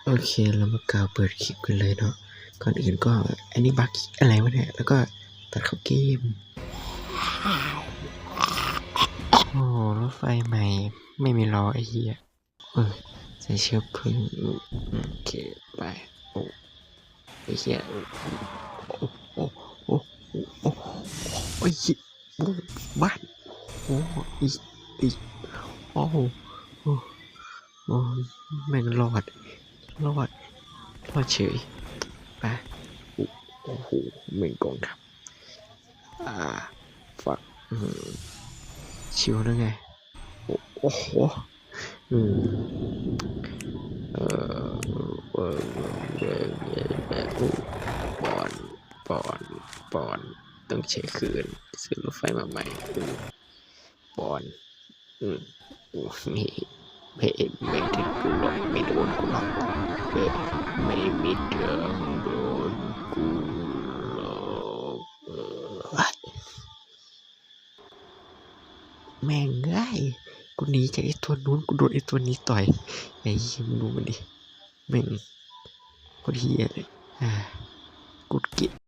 โอเคเรามากล่าวเปิดคลิปกันเลยเนาะก่อนอื่นก็อันนี้บักอะไรวะเนี่ยแล้วก็ตัดเข้าเกมโอ้รถไฟใหม่ไม่มีล้อไอ้เหี้ยใส่เชื้อเพลิงโอเคไปโอ้ไอ้เหี้ยโอ้โอ้โอ้โอ้โอ้ยโอ้บ้านโอ้อีโอ้โอ้โอ้แม่งรอดเฉยไปโอ้โหแม่งกองทัพฝักชิวนะไงโอ้โหอืมเออเออปอนปอนปอนต้องใช้คืนซื้อรถไฟมาใหม่ปอนนี่ไม่ถึงกูหรอกไม่โดนกูหรอกไม่มีทางโดนกูหรอกแม่งง่ายกูหนีจากไอ้ตัวนู้นกูโดนไอ้ตัวนี้ต่อยไอ้เหี้ยมึงดูมันดิแม่งโคตรเหี้ยเลยกูเกลียด